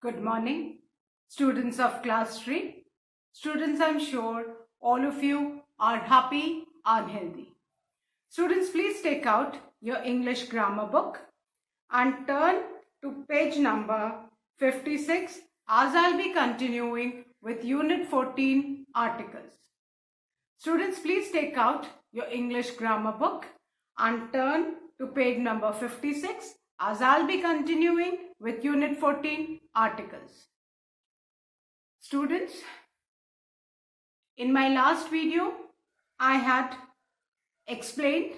Good morning, students of class 3. Students, I'm sure all of you are happy and healthy. Students, please take out your English grammar book and turn to page number 56 as I'll be continuing with Unit 14 articles. Students, please take out your English grammar book and turn to page number 56 as I'll be continuing with Unit 14 articles. Students, in my last video, I had explained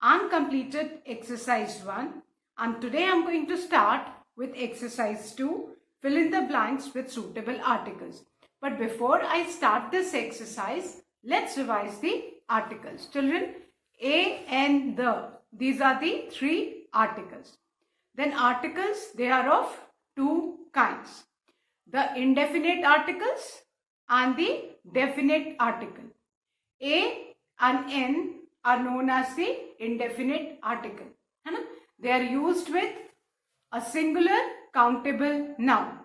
and completed exercise 1, and today I'm going to start with exercise 2, fill in the blanks with suitable articles. But before I start this exercise, let's revise the articles. Children, a and the, these are the three articles. Then articles, they are of two kinds. The indefinite articles and the definite article. A and N are known as the indefinite article. They are used with a singular countable noun.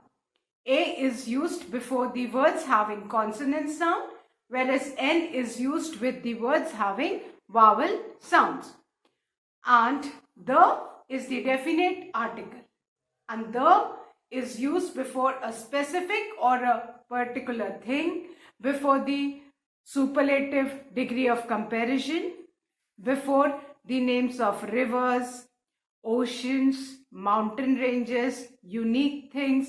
A is used before the words having consonant sound, whereas N is used with the words having vowel sounds. And the is the definite article, and the is used before a specific or a particular thing, before the superlative degree of comparison, before the names of rivers, oceans, mountain ranges, unique things,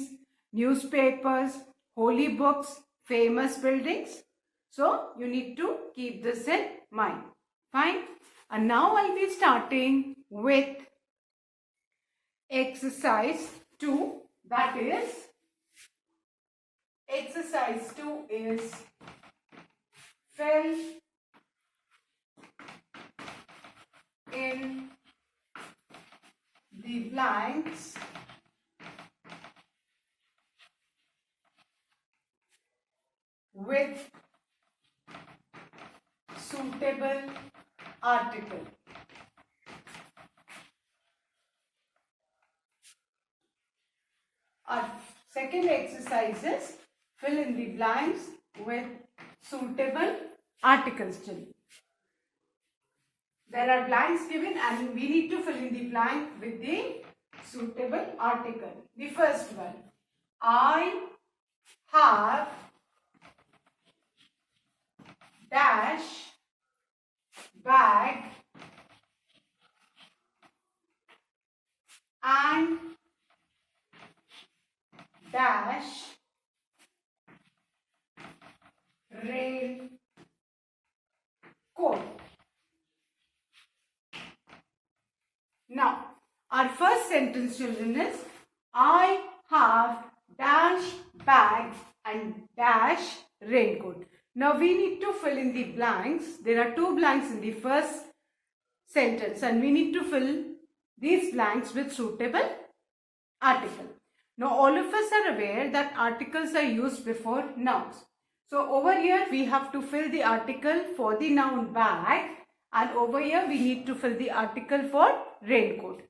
newspapers, holy books, famous buildings. So you need to keep this in mind. Fine. And now I'll be starting with exercise 2, that is, exercise 2 is fill in the blanks with suitable article. Our second exercise is fill in the blanks with suitable articles. There are blanks given and we need to fill in the blank with the suitable article. The first one, I have dash bag and dash rain coat. Now, our first sentence, children, is I have dash bag and dash raincoat. Now, we need to fill in the blanks. There are two blanks in the first sentence and we need to fill these blanks with suitable article. Now, all of us are aware that articles are used before nouns. So, over here we have to fill the article for the noun bag, and over here we need to fill the article for raincoat.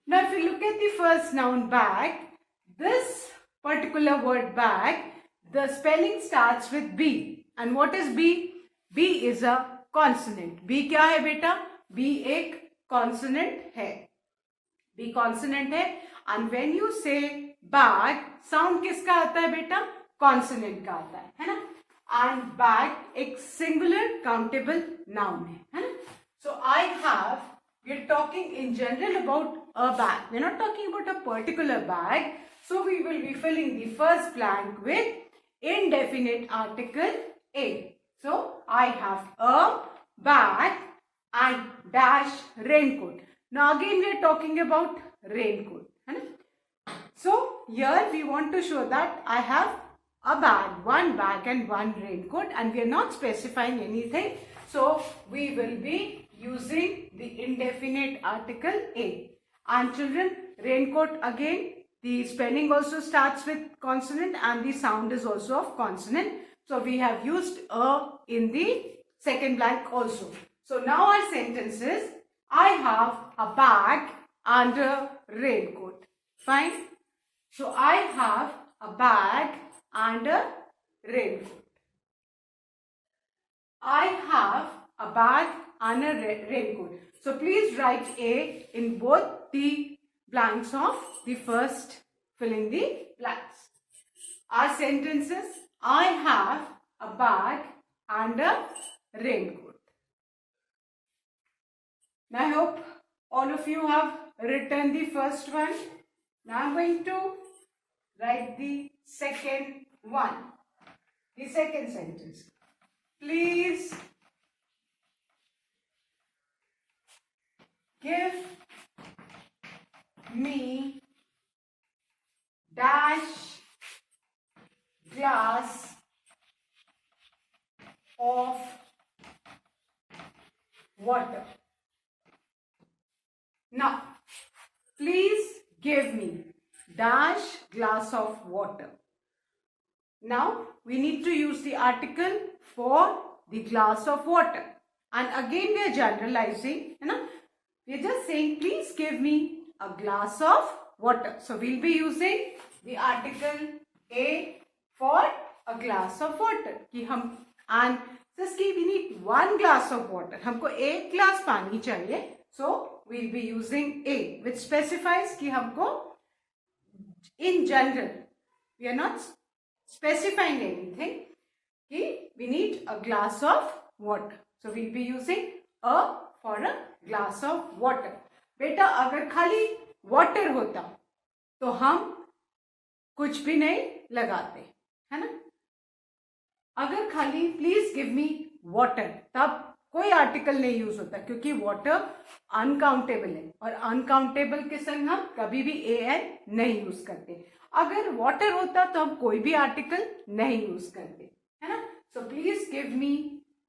Now, if you look at the first noun bag, this particular word bag, the spelling starts with B. And what is B? B is a consonant. B क्या है बेटा? B एक consonant है. B consonant है. And when you say bag, sound किसका आता है बेटा? Consonant का आता है ना? And bag एक singular countable noun है ना? So I have, we are talking in general about a bag. We are not talking about a particular bag. So we will be filling the first blank with indefinite article A. So I have a bag and dash raincoat. Now again we are talking about raincoat. So here we want to show that I have a bag, one bag and one raincoat, and we are not specifying anything. So we will be using the indefinite article A. And children, raincoat again, the spelling also starts with consonant and the sound is also of consonant. So we have used a in the second blank also. So now our sentence is, I have a bag and a raincoat. Fine. So I have a bag and a raincoat. I have a bag and a raincoat. So please write A in both the blanks of the first, fill in the blanks. Our sentences: I have a bag and a raincoat. Now I hope all of you have written the first one. Now I'm going to write the second one. The second sentence. Please give me dash glass of water. Now, please give me dash glass of water. Now, we need to use the article for the glass of water. And again, we are generalizing. We are just saying, please give me a glass of water. So, we'll be using the article A for a glass of water. And just we need one glass of water. हमको एक glass पानी चाहिए. So, we'll be using A, which specifies कि हमको in general, we are not specifying anything, कि we need a glass of water. So, we'll be using A for a glass of water. बेटा अगर खाली water होता तो हम कुछ भी नहीं लगाते, है ना? अगर खाली प्लीज गिव मी वाटर, तब कोई आर्टिकल नहीं यूज होता, क्योंकि वाटर अनकाउंटेबल है और अनकाउंटेबल के संग हम कभी भी ए एन नहीं यूज करते. अगर वाटर होता तो हम कोई भी आर्टिकल नहीं यूज करते, है ना? So please give me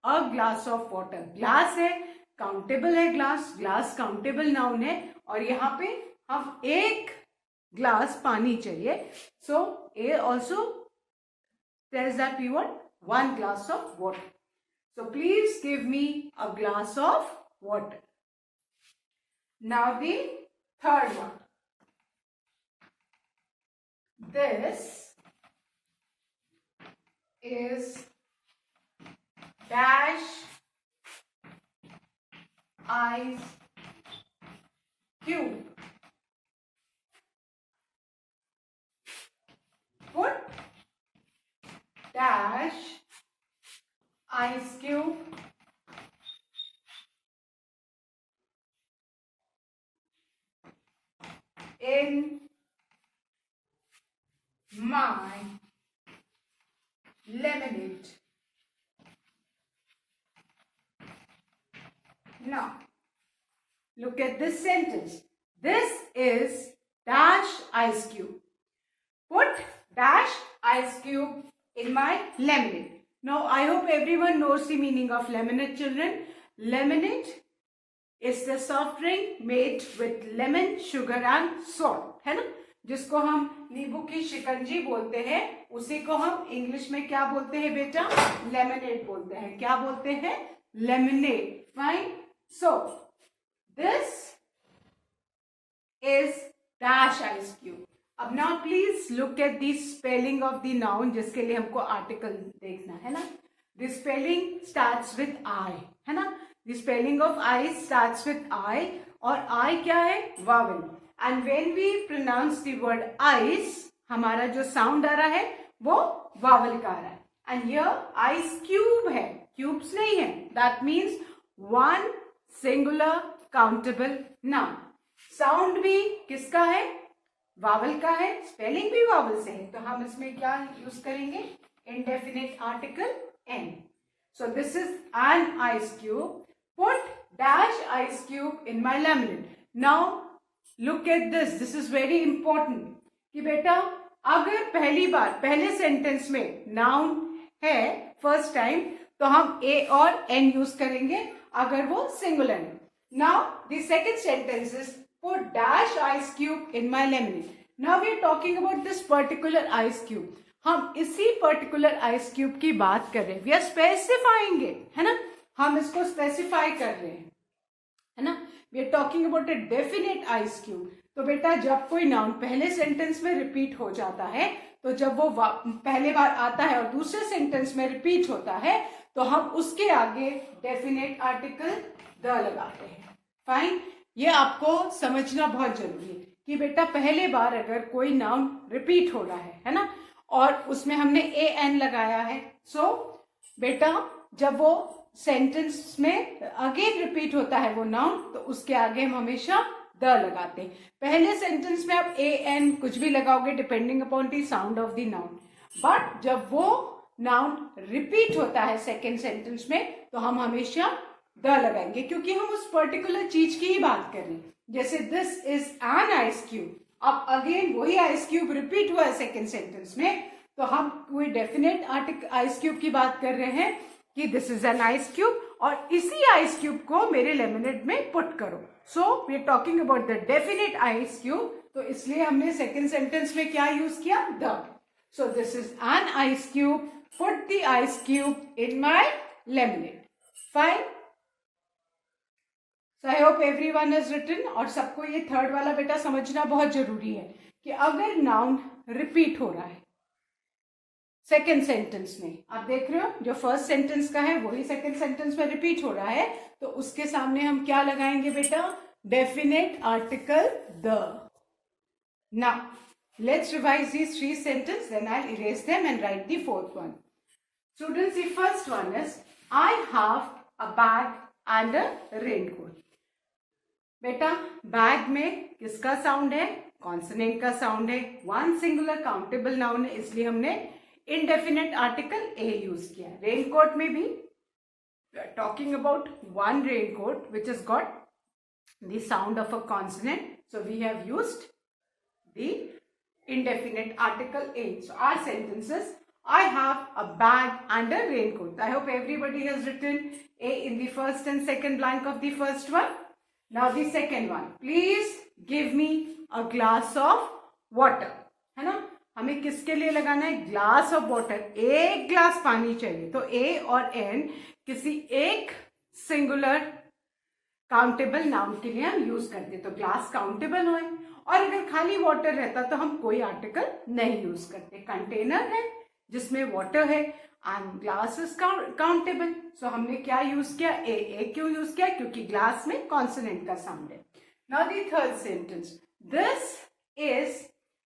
a glass of water. Glass है, काउंटेबल है, ग्लास काउंटेबल नाउन है और यहाँ पे हम एक ग्लास पानी चाहिए. सो ए also tells that we want one glass of water. So please give me a glass of water. Now the third one. This is dash ice cube. Put dash ice cube in my lemonade. Now, look at this sentence. This is dash ice cube. Put dash ice cube in my lemonade. Now, I hope everyone knows the meaning of lemonade, children. Lemonade is the soft drink made with lemon, sugar and salt, है ना? जिसको हम नींबू की शिकंजी बोलते हैं, उसी को हम इंग्लिश में क्या बोलते हैं बेटा? लेमनेड बोलते हैं. क्या बोलते हैं? Lemonade. Fine. So, this is dash ice cube. अब now please look at the spelling of the noun, जिसके लिए हमको article देखना है ना. The spelling starts with I, है ना. The spelling of ice starts with I और I क्या है? Vowel. And when we pronounce the word ice, हमारा जो sound आ रहा है वो vowel का आ रहा है. And here ice cube है, cubes नहीं है. That means one singular countable noun. Sound भी किसका है? वावल का है. स्पेलिंग भी वावल से है, तो हम इसमें क्या यूज करेंगे? Indefinite article n. So this is an ice cube. Put dash ice cube in my lemonade. Now look at this. This is very important. कि बेटा अगर पहली बार पहले सेंटेंस में नाउन है फर्स्ट टाइम, तो हम a और n यूज करेंगे अगर वो सिंगुलर है. Now the second sentence is put dash ice cube in my lemonade. Now we are talking about this particular ice cube. हम इसी पर्टिकुलर आइस क्यूब की बात कर रहे हैं. वी आर स्पेसिफाइंग इट, है ना. हम इसको स्पेसिफाई कर रहे हैं, है ना. We are talking about a definite ice cube. तो बेटा जब कोई नाउन पहले सेंटेंस में रिपीट हो जाता है, तो जब वो पहले बार आता है और दूसरे सेंटेंस में रिपीट होता है, तो हम उसके आगे डेफिनेट आर्टिकल द लगाते हैं। फाइन, ये आपको समझना बहुत जरूरी है कि बेटा पहले बार अगर कोई नाउन रिपीट हो रहा है ना, और उसमें हमने ए एन लगाया है, सो बेटा जब वो सेंटेंस में अगेन रिपीट होता है वो नाउन, तो उसके आगे हम हमेशा द लगाते हैं। पहले सेंटेंस में आप ए एन कुछ भी लगाओगे depending upon the sound of the noun, but जब वो नाउन रिपीट होता है सेकेंड सेंटेंस में, तो हम हमेशा द लगाएंगे, क्योंकि हम उस पर्टिकुलर चीज की ही बात कर रहे हैं। जैसे this is an ice cube, अब अगेन वही आइस क्यूब रिपीट हुआ है सेकेंड सेंटेंस में, तो हम कोई डेफिनेट आर्टिकल आइस क्यूब की बात कर रहे हैं कि this is an ice cube, और इसी आइस क्यूब को मेरे लेमिनेट में पुट करो। So we are talking about the definite ice cube, तो इसलिए हमने सेकेंड सेंटेंस में क्या यूज किया, the. So this is an ice cube, put the ice cube in my lemonade. Fine, so I hope everyone has written. और सबको ये third वाला बेटा समझना बहुत जरूरी है कि अगर नाउन रिपीट हो रहा है सेकेंड सेंटेंस में, आप देख रहे हो जो फर्स्ट सेंटेंस का है वही सेकेंड सेंटेंस में रिपीट हो रहा है, तो उसके सामने हम क्या लगाएंगे बेटा, definite article the. Now let's revise these three sentence, then I erase them and write the fourth one. Students, the first one is I have a bag and a raincoat. बेटा बैग में किसका sound है, consonant का sound है, one singular countable noun है, इसलिए हमने indefinite article A use किया। रेनकोट में भी talking about one raincoat which is got the sound of a consonant, so we have used the indefinite article A. So our sentences, I have a bag and a raincoat. I hope everybody has written A in the first and second blank of the first one. Now the second one, please give me a glass of water. है ना, हमें किसके लिए लगाना है, glass of water, एक glass पानी चाहिए। तो ए और एन किसी एक सिंगुलर काउंटेबल नाउन के लिए हम यूज करते, तो ग्लास काउंटेबल होए, और अगर खाली वाटर रहता तो हम कोई आर्टिकल नहीं यूज करते। कंटेनर है जिसमें वाटर है एंड ग्लास इज काउंटेबल, सो हमने क्या यूज किया, ए क्यों यूज किया, क्योंकि ग्लास में कॉन्सोनेंट का साउंड है। Now the third sentence, this is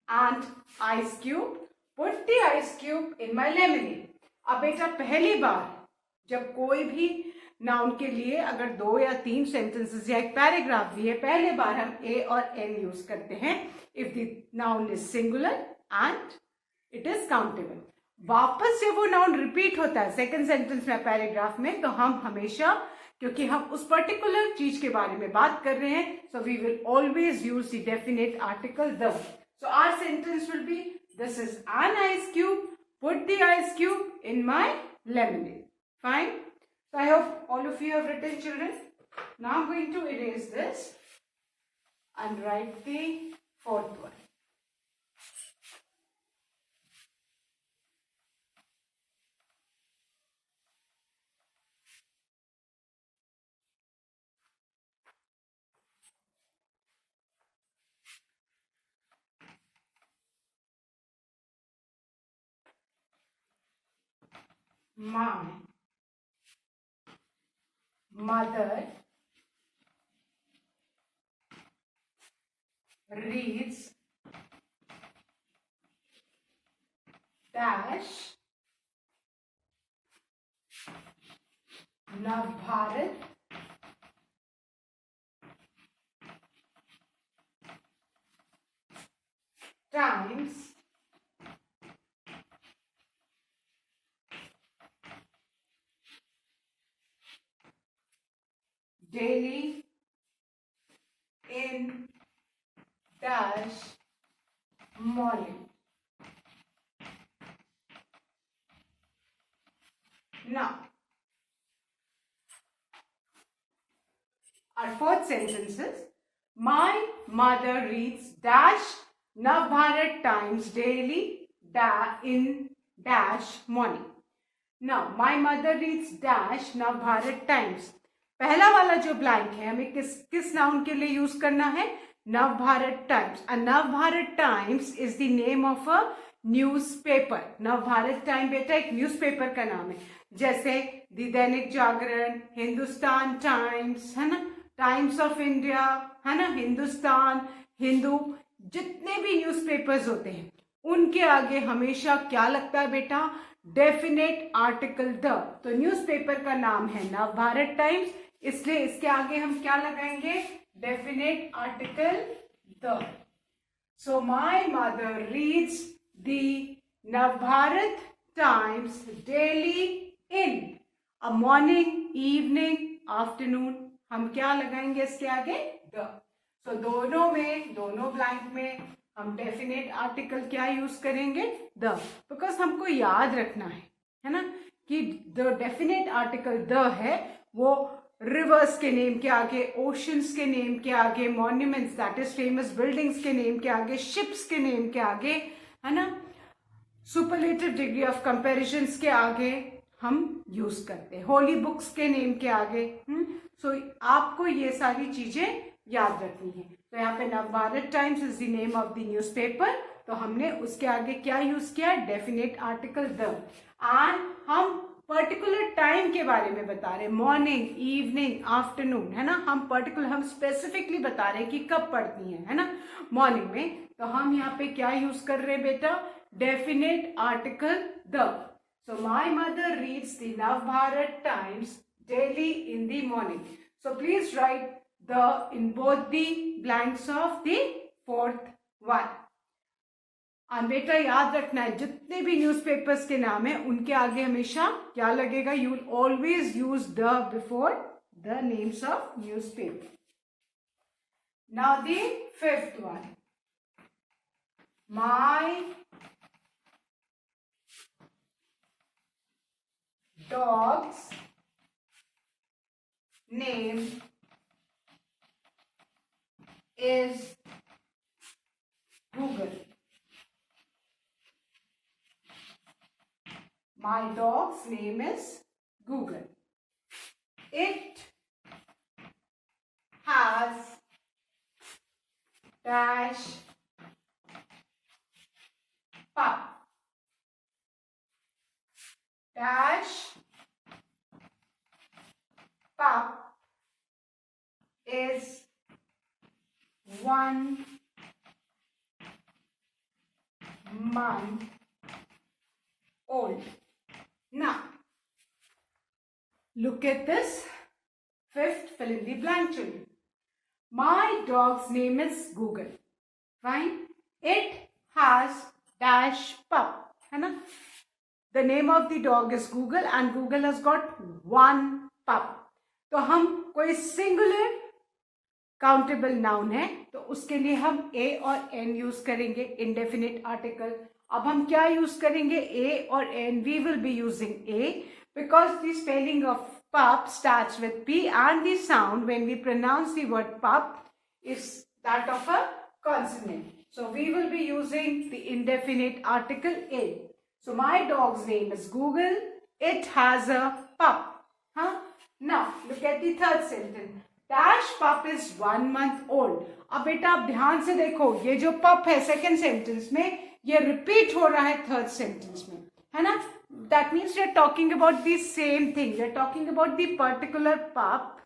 an ice cube, put the ice cube in my lemonade. अब बेटा पहली बार जब कोई भी नाउन के लिए अगर दो या तीन सेंटेंसेस या एक पैराग्राफ भी है, पहले बार हम ए और एन यूज करते हैं if the noun is singular and it is countable. वापस जब वो नाउन रिपीट होता है सेकेंड सेंटेंस में पैराग्राफ में, तो हम हमेशा, क्योंकि हम उस पर्टिकुलर चीज के बारे में बात कर रहे हैं, so we will always use the definite article the. So our sentence will be this is an ice cube, put the ice cube in my lemonade. Fine, so I hope all of you have written, children. Now I'm going to erase this and write the fourth one. My mother reads dash Navbharat Times daily in dash morning. Now, our fourth sentence is, my mother reads dash Navbharat Times daily in dash morning. Now, my mother reads dash Navbharat Times. पहला वाला जो blank है हमें किस noun के लिए use करना है, Navbharat Times. And Navbharat Times is the name of a newspaper. Navbharat time बेटा एक न्यूज़पेपर का नाम है, जैसे द दैनिक जागरण, हिंदुस्तान टाइम्स है ना, टाइम्स ऑफ इंडिया है ना, हिंदुस्तान, हिंदू, जितने भी न्यूज़पेपर्स होते हैं उनके आगे हमेशा क्या लगता है बेटा, डेफिनेट आर्टिकल द. तो न्यूज़पेपर का नाम है नवभारत टाइम्स, इसलिए इसके आगे हम क्या लगाएंगे, definite article the. So my mother reads the Navbharat Times daily in a morning, evening, afternoon. हम क्या लगाएंगे इसके आगे, the. So दोनों में, दोनों ब्लैंक में हम डेफिनेट आर्टिकल क्या यूज करेंगे, the. बिकॉज हमको याद रखना है ना, कि द डेफिनेट आर्टिकल द है वो रिवर्स के नेम के आगे, ओशंस के नेम के आगे, monuments that is famous buildings के नेम के आगे, शिप्स के नेम के आगे, है ना, सुपरलेटिव डिग्री ऑफ कंपैरिजन के आगे हम यूज करते हैं, होली बुक्स के नेम के आगे. सो आपको ये सारी चीजें याद रखनी है. तो यहाँ पे Navbharat times is the name of the newspaper, तो हमने उसके आगे क्या यूज किया, डेफिनेट आर्टिकल द. एंड हम पर्टिकुलर टाइम के बारे में बता रहे हैं, मॉर्निंग, इवनिंग, आफ्टरनून, है ना, हम पर्टिकुलर, हम स्पेसिफिकली बता रहे हैं कि कब पढ़ती है ना, मॉर्निंग में. तो हम यहाँ पे क्या यूज कर रहे हैं बेटा, definite article the. So my mother reads the Navbharat times daily in the morning. So please right the in both the blanks of the fourth one. और बेटा याद रखना है, जितने भी न्यूज़पेपर्स के नाम है उनके आगे हमेशा क्या लगेगा, you will always use the before the names of newspaper. Now the fifth one, my dog's name is Google. My dog's name is Google. It has dash pup dash pup is 1 month old. Now look at this fifth fill in the blank children. My dog's name is Google. Fine. It has dash pup, है ना, the name of the dog is Google and Google has got 1 pup. तो हम कोई singular countable noun है तो उसके लिए हम a और n यूज करेंगे, इंडेफिनिट आर्टिकल. अब हम क्या यूज करेंगे, a और n, we will be using a because the spelling of pup starts with p and the sound when we pronounce the word pup is that of a consonant. So we will be using the indefinite article a. So my dog's name is Google. It has a pup. Huh? Now look at the third sentence. Dash pup is 1 month old. अब बेटा आप ध्यान से देखो, ये जो pup है second sentence में, ये रिपीट हो रहा है थर्ड सेंटेंस में, है ना. That means we are talking about the same thing. We are talking about the particular pup,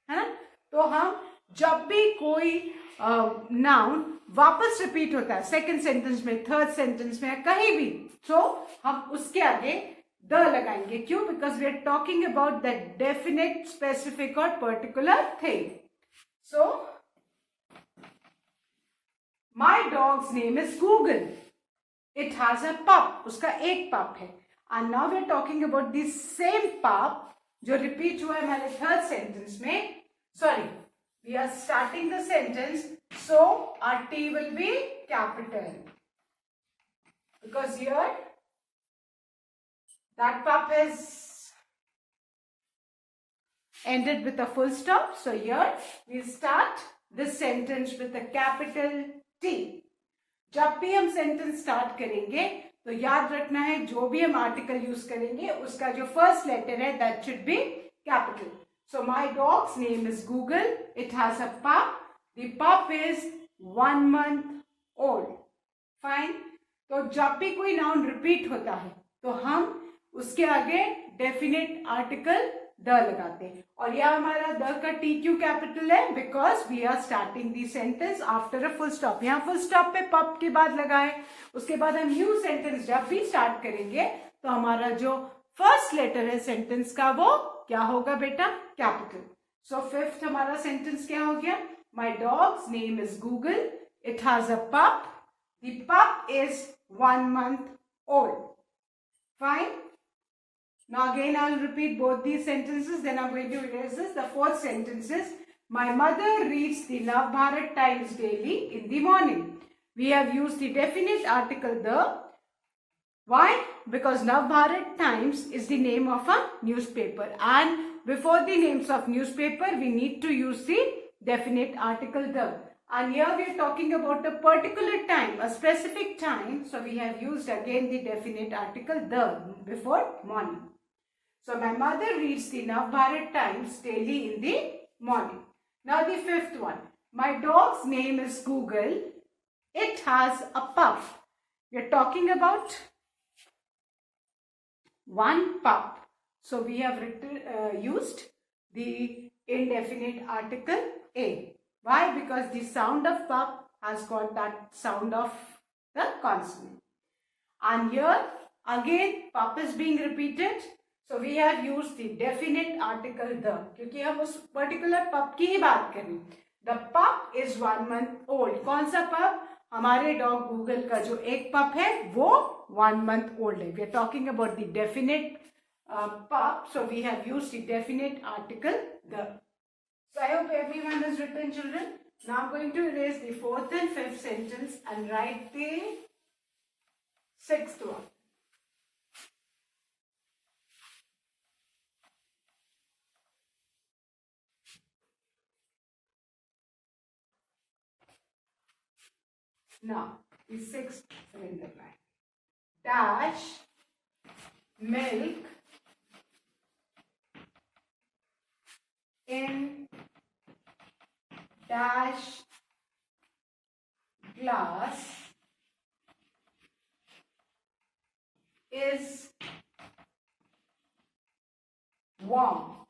है ना. तो हम जब भी कोई नाउन वापस रिपीट होता है सेकंड सेंटेंस में, थर्ड सेंटेंस में, कहीं भी, तो हम उसके आगे द लगाएंगे. क्यों? Because we are talking about the definite, specific और particular thing. So my dog's name is Google. It has a pup, उसका एक पप है. And now we are talking about the same pup जो repeat हुआ है हमारे third sentence में. Sorry, we are starting the sentence, so our T will be capital because here that pup has ended with a full stop. So here we start this sentence with a capital T. जब भी हम sentence start करेंगे तो याद रखना है जो भी हम आर्टिकल यूज करेंगे उसका जो फर्स्ट लेटर है that should be capital. So my dog's name is Google. It has a pup. The pup is 1 month old. Fine. तो जब भी कोई नाउन रिपीट होता है तो हम उसके आगे डेफिनेट आर्टिकल द लगाते हैं, और यह हमारा द का टी क्यू कैपिटल है because we are starting the sentence after a full stop. यहाँ फुल स्टॉप पे पप के बाद लगाए, उसके बाद हम न्यू सेंटेंस जब भी स्टार्ट करेंगे तो हमारा जो फर्स्ट लेटर है सेंटेंस का वो क्या होगा बेटा? कैपिटल. सो फिफ्थ हमारा सेंटेंस क्या हो गया? My dog's name is Google. It has a pup. The pup is 1 month old. Fine. Now again I'll repeat both these sentences, then I'm going to erase this. The fourth sentence is, my mother reads the Navbharat Times daily in the morning. We have used the definite article the. Why? Because Navbharat Times is the name of a newspaper, and before the names of newspaper we need to use the definite article the. And here we are talking about a particular time, a specific time, so we have used again the definite article the before morning. So my mother reads the Navbharat Times daily in the morning. Now the fifth one, my dog's name is Google. It has a pup. We are talking about one pup. So we have used the indefinite article a. Why? Because the sound of pup has got that sound of the consonant. And here again pup is being repeated. So we have used the definite article the, क्योंकि हम उस particular pup की ही बात कर रहे हैं. The pup is 1 month old. कौन सा pup? हमारे डॉग गूगल का जो एक pup है वो 1 month old है. We are talking about the definite pup. So we have used the definite article the. So I hope everyone has written, children. Now I'm going to erase the fourth and fifth sentence and write the sixth one. Now the sixth cylinder line. Dash milk in dash glass is warm.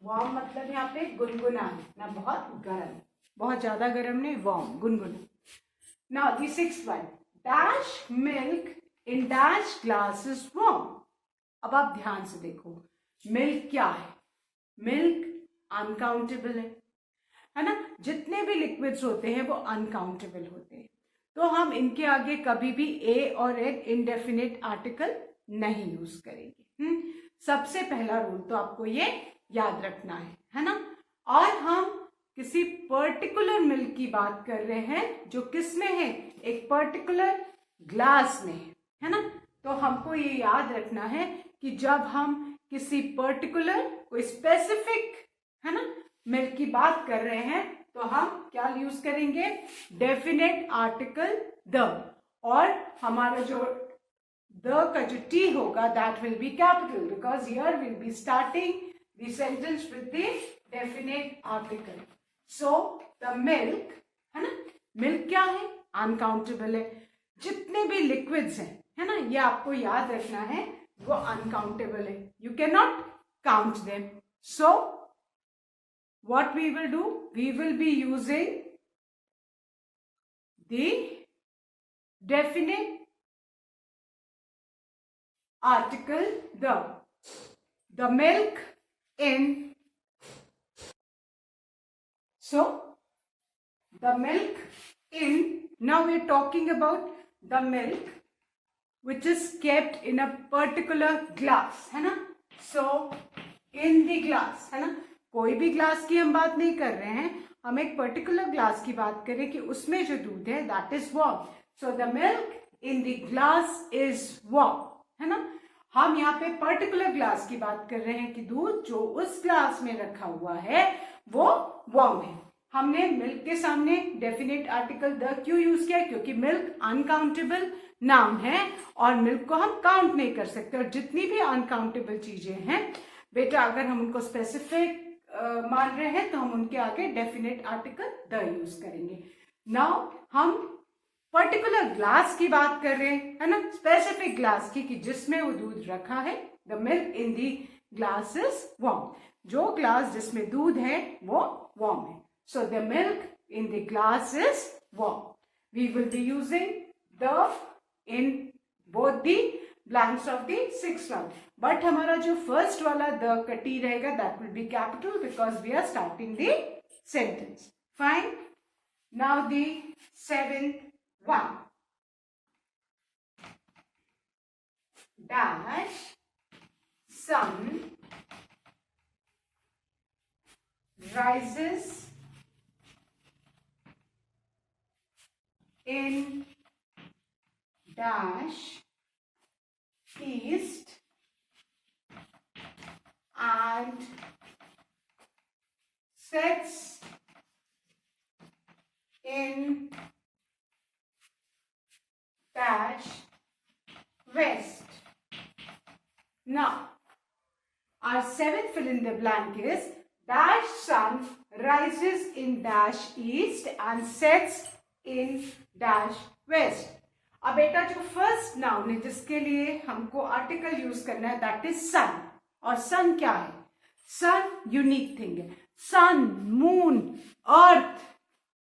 Warm मतलब यहाँ पे गुनगुना है ना, बहुत गर्म, बहुत ज्यादा गर्म नहीं, वार्म गुनगुना. Now the sixth one, dash milk in dash glass is warm. अब आप ध्यान से देखो, मिल्क क्या है? मिल्क अनकाउंटेबल है ना. जितने भी लिक्विड्स होते हैं वो अनकाउंटेबल होते हैं, तो हम इनके आगे कभी भी ए और एन इनडेफिनेट आर्टिकल नहीं यूज करेंगे. सबसे पहला रूल तो आपको ये याद रखना है ना. और हम किसी पर्टिकुलर मिल्क की बात कर रहे हैं जो किस में है? एक पर्टिकुलर ग्लास में है ना. तो हमको ये याद रखना है कि जब हम किसी पर्टिकुलर कोई स्पेसिफिक है ना मिल्क की बात कर रहे हैं तो हम क्या यूज करेंगे? Definite article the. और हमारा जो द का जो टी होगा that will be capital, because here will be starting the sentence with the definite article. So the milk है ना, मिल्क क्या है? अनकाउंटेबल है. जितने भी लिक्विड्स हैं है ना, ये आपको याद रखना है, वो अनकाउंटेबल है. You can not count them. So what we will do? We will be using the definite article the. The milk in. So the milk in. Now we are talking about the milk which is kept in a particular glass, है ना. So in the glass, है ना, कोई भी glass की हम बात नहीं कर रहे हैं, हम एक पर्टिकुलर ग्लास की बात करें कि उसमें जो दूध है that is warm. So the milk in the glass is warm, है ना. हम यहाँ पे पर्टिकुलर ग्लास की बात कर रहे हैं कि दूध जो उस ग्लास में रखा हुआ है वो वार्म है. हमने मिल्क के सामने डेफिनेट आर्टिकल द क्यों यूज किया? क्योंकि मिल्क अनकाउंटेबल नाउन है और मिल्क को हम काउंट नहीं कर सकते. और जितनी भी अनकाउंटेबल चीजें हैं बेटा, अगर हम उनको स्पेसिफिक मान रहे हैं तो हम उनके आगे डेफिनेट आर्टिकल द यूज करेंगे। नाउ हम पर्टिकुलर ग्लास की बात कर रहे हैं, है ना, स्पेसिफिक ग्लास की, कि जिसमें वो दूध रखा है। The milk in the glass is warm. जो ग्लास जिसमें दूध है वो वार्म है। So the milk in the glass is warm. We will be using the in both the blanks of the sixth one, but हमारा जो first वाला the कटी रहेगा, that will be capital because we are starting the sentence. Fine. Now the seventh one. Dash sun rises in dash east and sets in dash west. Now, our seventh fill in the blank is dash sun rises in dash east and sets in dash west. अब बेटा जो first noun है जिसके लिए हमको article use करना है, that is सन। और सन क्या है? सन यूनिक थिंग है। सन, मून, अर्थ,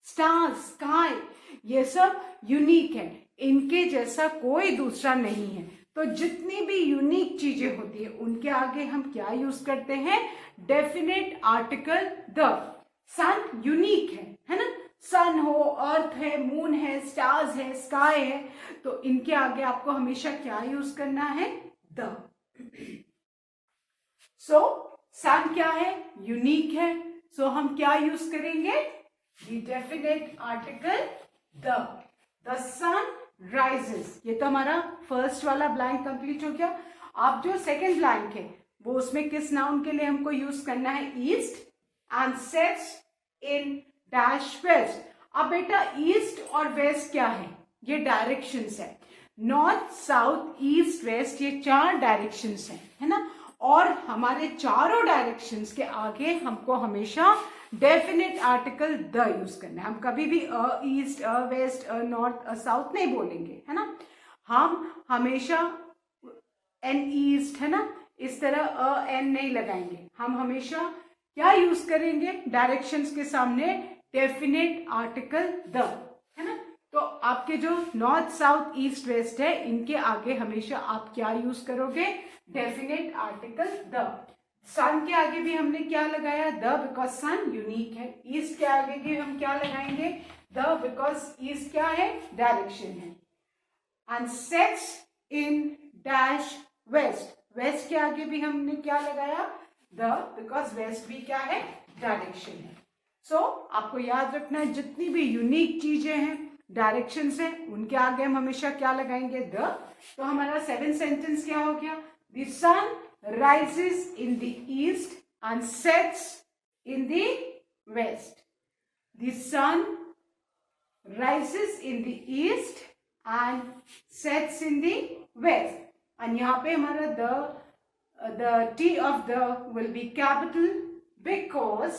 स्टार, स्काई, ये सब यूनिक है। इनके जैसा कोई दूसरा नहीं है। तो जितनी भी यूनिक चीजें होती है उनके आगे हम क्या यूज करते हैं? Definite article the. Sun unique है ना। सन हो, अर्थ है, मून है, स्टार्स है, स्काई है, तो इनके आगे आपको हमेशा क्या यूज करना है? द। सो सन क्या है? यूनिक है। सो हम क्या यूज करेंगे? The definite article the. The sun rises. ये तो हमारा फर्स्ट वाला ब्लैंक कंप्लीट हो गया। अब जो सेकेंड ब्लैंक है वो उसमें किस नाउन के लिए हमको यूज करना है? East and sets in dash west. अब बेटा ईस्ट और वेस्ट क्या है? ये डायरेक्शंस है। नॉर्थ, साउथ, ईस्ट, वेस्ट, ये चार डायरेक्शंस हैं, है ना। और हमारे चारों डायरेक्शंस के आगे हमको हमेशा डेफिनेट आर्टिकल द यूज करना है। हम कभी भी ईस्ट, वेस्ट, नॉर्थ, साउथ नहीं बोलेंगे, है ना। हम हमेशा एन ईस्ट, है ना, इस तरह एन नहीं लगाएंगे। हम हमेशा क्या यूज करेंगे? डायरेक्शंस के सामने डेफिनेट आर्टिकल द, है ना। तो आपके जो नॉर्थ, साउथ, ईस्ट, वेस्ट है इनके आगे हमेशा आप क्या यूज करोगे? Definite article the. सन के आगे भी हमने क्या लगाया? द, बिकॉज सन यूनिक है। ईस्ट के आगे भी हम क्या लगाएंगे? द, बिकॉज ईस्ट क्या है? डायरेक्शन है। And sets in dash west. West के आगे भी हमने क्या लगाया? द, बिकॉज वेस्ट भी क्या है? डायरेक्शन है। सो आपको याद रखना है जितनी भी यूनिक चीजें हैं, डायरेक्शंस हैं, उनके आगे हम हमेशा क्या लगाएंगे? द। तो हमारा 7th सेंटेंस क्या हो गया? The sun rises in the east and sets in the west. The sun rises in the east and sets in the west. And यहाँ पे हमारा the T of the will be capital because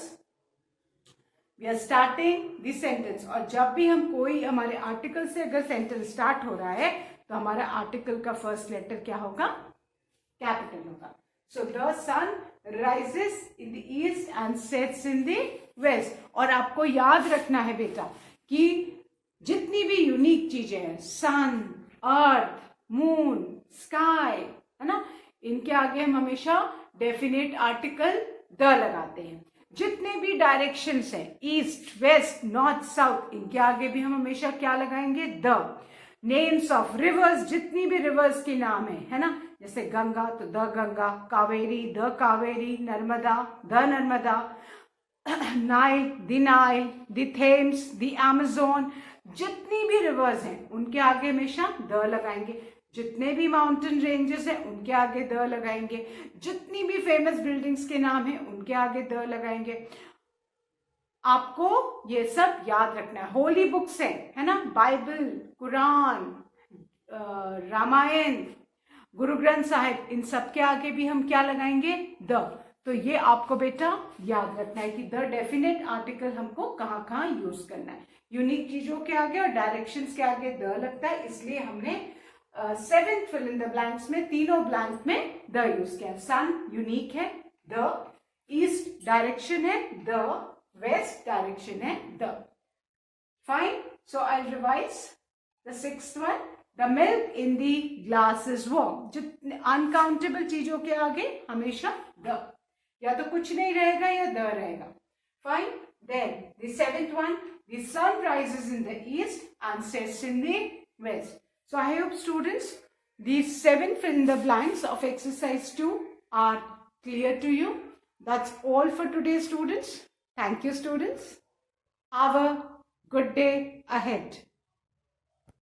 we are starting the sentence। और जब भी हम कोई हमारे article से अगर सेंटेंस स्टार्ट हो रहा है तो हमारा आर्टिकल का फर्स्ट लेटर क्या होगा? कैपिटल होगा। So the sun rises in the east and sets in the west. और आपको याद रखना है बेटा कि जितनी भी यूनिक चीजें हैं, सन, अर्थ, मून, स्काई, है ना, इनके आगे हम हमेशा डेफिनेट आर्टिकल द लगाते हैं। जितने भी डायरेक्शंस हैं, ईस्ट, वेस्ट, नॉर्थ, साउथ, इनके आगे भी हम हमेशा क्या लगाएंगे? द। नेम्स ऑफ रिवर्स, जितनी भी रिवर्स के नाम है ना, जैसे गंगा तो the Ganga, Kaveri the Kaveri, Narmada the Narmada, Nile the Nile, the Thames, the Amazon, जितनी भी रिवर्स हैं उनके आगे हमेशा द लगाएंगे। जितने भी माउंटेन रेंजेस हैं उनके आगे द लगाएंगे। जितनी भी फेमस बिल्डिंग्स के नाम हैं उनके आगे द लगाएंगे। आपको ये सब याद रखना है। होली बुक्स हैं, है ना, बाइबल, कुरान, रामायण, गुरु ग्रंथ साहिब, इन सब के आगे भी हम क्या लगाएंगे? द। तो ये आपको बेटा याद रखना है कि द डेफिनेट आर्टिकल हमको कहाँ कहाँ यूज करना है। यूनिक चीजों के आगे और डायरेक्शंस के आगे द लगता है, इसलिए हमने 7th fill in the blanks में तीनों ब्लैंक में द यूज किया। सन यूनिक है, द ईस्ट डायरेक्शन है, द वेस्ट डायरेक्शन है, the. Fine, so I revise the 6th one, the milk in the glass is warm. जितने अनकाउंटेबल चीजों के आगे हमेशा द, या तो कुछ नहीं रहेगा या द रहेगा। Fine, then the 7th one, the sun rises in the east and sets in the west. So I hope students, these 7 fill in the blanks of exercise 2 are clear to you. That's all for today, students. Thank you, students. Have a good day ahead.